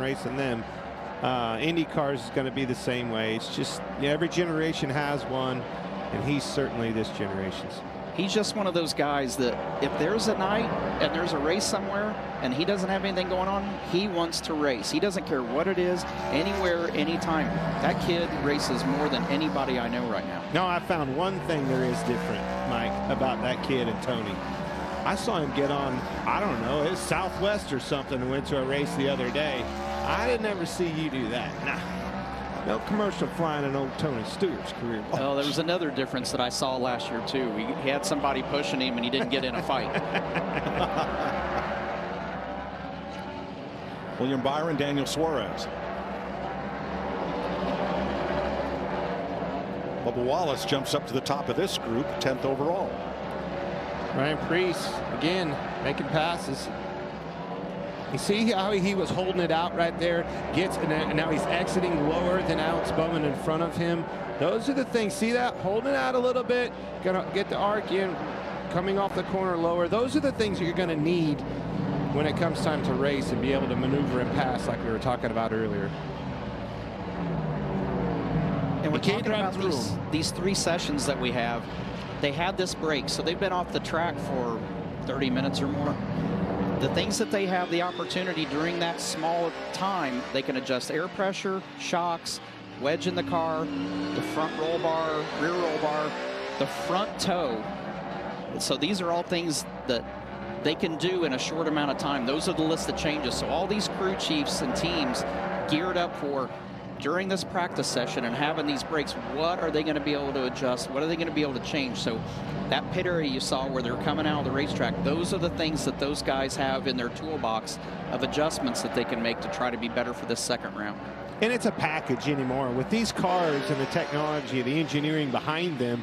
racing them. Indy cars is going to be the same way. It's just, every generation has one, and he's certainly this generation's. He's just one of those guys that if there's a night and there's a race somewhere and he doesn't have anything going on, he wants to race. He doesn't care what it is, anywhere, anytime. That kid races more than anybody I know right now. No, I found one thing there is different, Mike, about that kid and Tony. I saw him get on, I don't know, it was Southwest or something, and went to a race the other day. I didn't ever see you do that. Nah. No commercial flying in old Tony Stewart's career. Oh, there was another difference that I saw last year, too. He had somebody pushing him, and he didn't get in a fight. William Byron, Daniel Suarez. Bubba Wallace jumps up to the top of this group, 10th overall. Ryan Preece, again, making passes. You see how he was holding it out right there, and now he's exiting lower than Alex Bowman in front of him. Those are the things. See that? Holding it out a little bit, gonna get the arc in, coming off the corner lower. Those are the things that you're gonna need when it comes time to race and be able to maneuver and pass like we were talking about earlier. And we're talking about these 3 sessions that we have. They had this break, so they've been off the track for 30 minutes or more. The things that they have the opportunity during that small time, they can adjust air pressure, shocks, wedge in the car, the front roll bar, rear roll bar, the front toe. So these are all things that they can do in a short amount of time. Those are the list of changes. So all these crew chiefs and teams geared up for during this practice session and having these breaks, what are they going to be able to adjust? What are they going to be able to change? So that pit area you saw where they're coming out of the racetrack, those are the things that those guys have in their toolbox of adjustments that they can make to try to be better for this second round. And it's a package anymore. With these cars and the technology, the engineering behind them,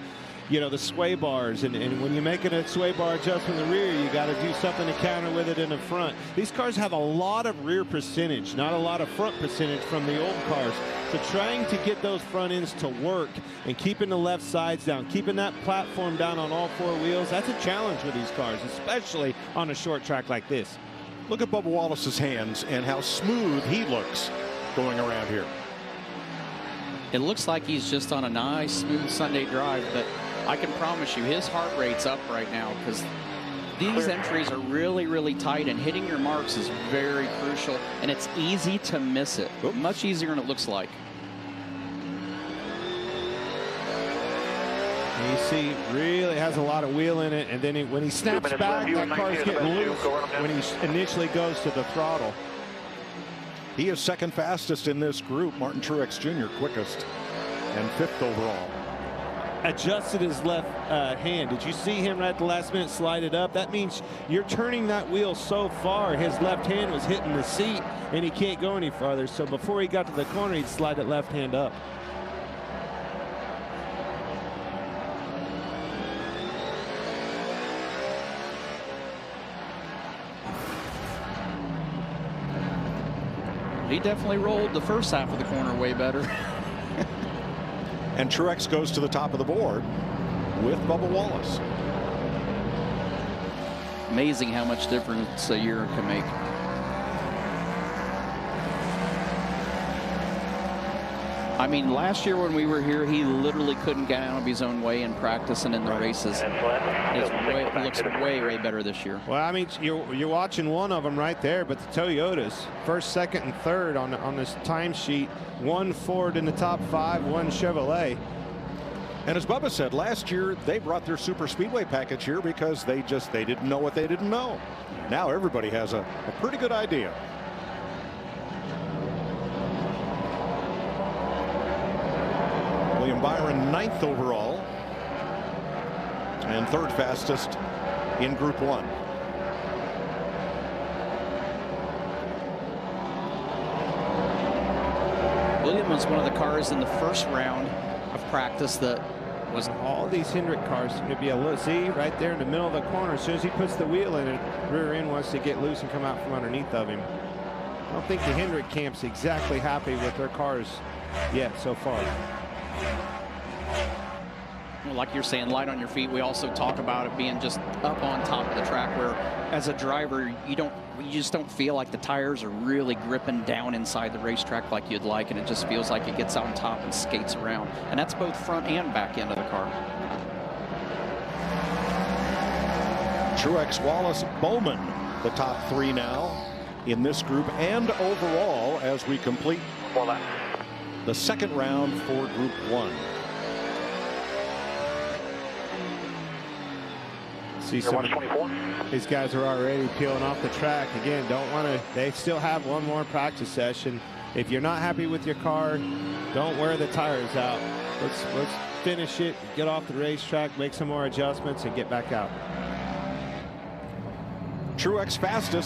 the sway bars, and when you're making a sway bar adjustment in the rear, you got to do something to counter with it in the front. These cars have a lot of rear percentage, not a lot of front percentage from the old cars. So trying to get those front ends to work and keeping the left sides down, keeping that platform down on all 4 wheels, that's a challenge with these cars, especially on a short track like this. Look at Bubba Wallace's hands and how smooth he looks going around here. It looks like he's just on a nice, smooth Sunday drive, but I can promise you his heart rate's up right now because these entries are really, really tight, and hitting your marks is very crucial, and it's easy to miss it. Much easier than it looks like. You see, really has a lot of wheel in it, and then when he snaps back, that car's getting loose when he initially goes to the throttle. He is second fastest in this group. Martin Truex Jr. quickest and 5th overall. Adjusted his left hand. Did you see him right at the last minute slide it up? That means you're turning that wheel so far, his left hand was hitting the seat, and he can't go any farther. So before he got to the corner, he'd slide it left hand up. He definitely rolled the first half of the corner way better. And Truex goes to the top of the board with Bubba Wallace. Amazing how much difference a year can make. I mean, last year when we were here, he literally couldn't get out of his own way in practice and in the races. It looks way, way better this year. Well, I mean, you're watching one of them right there, but the Toyotas, first, second, and third on this timesheet, 1 Ford in the top 5, 1 Chevrolet. And as Bubba said, last year they brought their super speedway package here because they didn't know what they didn't know. Now everybody has a pretty good idea. William Byron 9th overall and 3rd fastest in Group 1. William was one of the cars in the first round of practice that was. All these Hendrick cars seem to be a little, see, right there in the middle of the corner. As soon as he puts the wheel in it, rear end wants to get loose and come out from underneath of him. I don't think the Hendrick camp's exactly happy with their cars yet so far. like you're saying, light on your feet. We also talk about it being just up on top of the track, where as a driver, you just don't feel like the tires are really gripping down inside the racetrack like you'd like, and it just feels like it gets on top and skates around. And that's both front and back end of the car. Truex, Wallace, Bowman, the top three now in this group and overall as we complete the second round for Group 1. See some, these guys are already peeling off the track. Again, don't want to, they still have one more practice session. If you're not happy with your car, don't wear the tires out. Let's finish it, get off the racetrack, make some more adjustments, and get back out. Truex fastest.